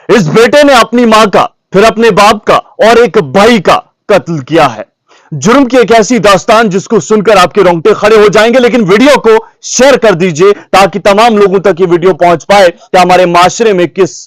इस बेटे ने अपनी मां का, फिर अपने बाप का और एक भाई का कत्ल किया है। जुर्म की एक ऐसी दास्तान जिसको सुनकर आपके रोंगटे खड़े हो जाएंगे। लेकिन वीडियो को शेयर कर दीजिए ताकि तमाम लोगों तक ये वीडियो पहुंच पाए कि हमारे माशरे में किस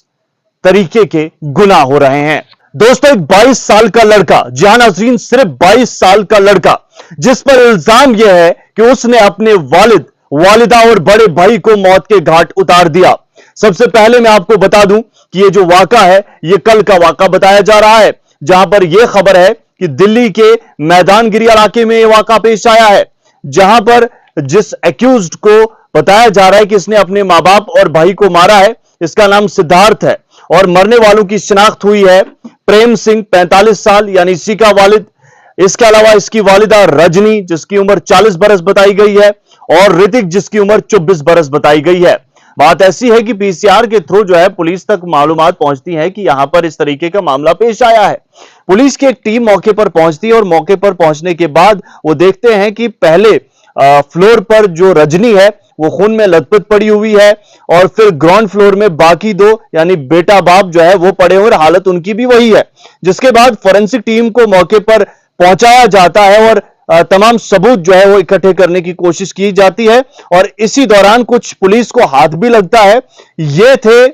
तरीके के गुनाह हो रहे हैं। दोस्तों, एक 22 साल का लड़का, जी नाज़रीन, सिर्फ 22 साल का लड़का, जिस पर इल्जाम यह है कि उसने अपने वालिद, वालिदा और बड़े भाई को मौत के घाट उतार दिया। सबसे पहले मैं आपको बता दूं कि ये जो वाका है, ये कल का वाका बताया जा रहा है, जहां पर यह खबर है कि दिल्ली के मैदानगिरी इलाके में यह वाका पेश आया है, जहां पर जिस एक्यूज्ड को बताया जा रहा है कि इसने अपने मां बाप और भाई को मारा है, इसका नाम सिद्धार्थ है और मरने वालों की शिनाख्त हुई है प्रेम सिंह 45 साल यानी इसी का वालिद, इसके अलावा इसकी वालिदा रजनी जिसकी उम्र 40 बरस बताई गई है और ऋतिक जिसकी उम्र 24 बरस बताई गई है। बात ऐसी है कि पीसीआर के थ्रू जो है पुलिस तक मालूमात पहुंचती है कि यहां पर इस तरीके का मामला पेश आया है। पुलिस की एक टीम मौके पर पहुंचती है और मौके पर पहुंचने के बाद वो देखते हैं कि पहले फ्लोर पर जो रजनी है वो खून में लथपथ पड़ी हुई है और फिर ग्राउंड फ्लोर में बाकी दो यानी बेटा बाप जो है वो पड़े हुए, हालत उनकी भी वही है। जिसके बाद फोरेंसिक टीम को मौके पर पहुंचाया जाता है और तमाम सबूत जो है वो इकट्ठे करने की कोशिश की जाती है और इसी दौरान कुछ पुलिस को हाथ भी लगता है। ये थे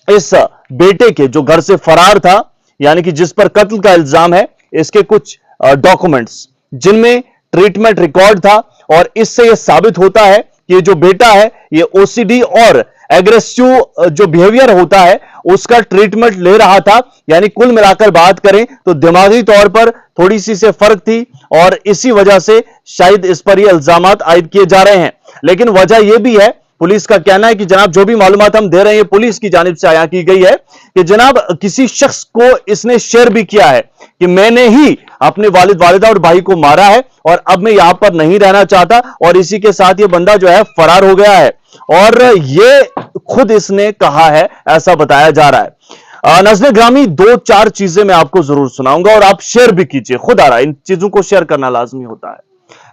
इस बेटे के जो घर से फरार था, यानी कि जिस पर कत्ल का इल्जाम है, इसके कुछ डॉक्यूमेंट्स जिनमें ट्रीटमेंट रिकॉर्ड था और इससे यह साबित होता है कि ये जो बेटा है ये ओसीडी और एग्रेसिव जो बिहेवियर होता है उसका ट्रीटमेंट ले रहा था। यानी कुल मिलाकर बात करें तो दिमागी तौर पर थोड़ी सी से फर्क थी और इसी वजह से शायद इस पर ये इल्जामात आयद किए जा रहे हैं। लेकिन वजह यह भी है, पुलिस का कहना है कि जनाब जो भी मालूमात हम दे रहे हैं पुलिस की जानिब से आया की गई है कि जनाब किसी शख्स को इसने शेयर भी किया है कि मैंने ही अपने वालिद, वालिदा और भाई को मारा है और अब मैं यहां पर नहीं रहना चाहता और इसी के साथ ये बंदा जो है फरार हो गया है और ये खुद इसने कहा है, ऐसा बताया जा रहा है। नज़्र ग्रामी, 2-4 चीजें मैं आपको जरूर सुनाऊंगा और आप शेयर भी कीजिए, खुद आ रहा है, इन चीजों को शेयर करना लाजमी होता है।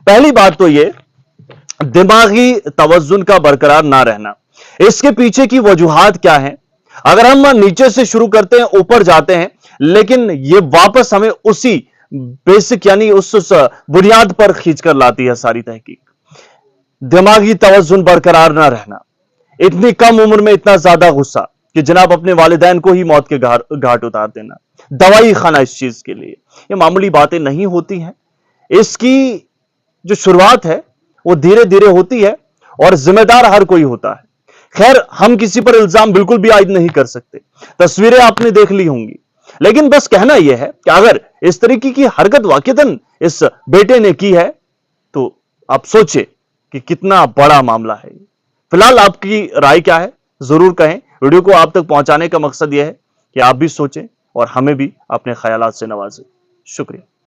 पहली बात तो ये दिमागी तवज्जुन का बरकरार ना रहना, इसके पीछे की वजूहात क्या है? अगर हम नीचे से शुरू करते हैं ऊपर जाते हैं, लेकिन ये वापस हमें उसी बेसिक यानी उस बुनियाद पर खींचकर लाती है सारी तहकीक। दिमागी तवज्जुन बरकरार ना रहना, इतनी कम उम्र में इतना ज्यादा गुस्सा कि जनाब अपने वालिदैन को ही मौत के घाट उतार देना, दवाई खाना इस चीज के लिए, ये मामूली बातें नहीं होती हैं। इसकी जो शुरुआत है वो धीरे धीरे होती है और जिम्मेदार हर कोई होता है। खैर, हम किसी पर इल्जाम बिल्कुल भी आयद नहीं कर सकते, तस्वीरें आपने देख ली होंगी, लेकिन बस कहना यह है कि अगर इस तरीके की हरकत वाकईतन इस बेटे ने की है तो आप सोचे कि कितना बड़ा मामला है। फिलहाल आपकी राय क्या है जरूर कहें। वीडियो को आप तक पहुंचाने का मकसद यह है कि आप भी सोचें और हमें भी अपने ख्यालात से नवाजें। शुक्रिया।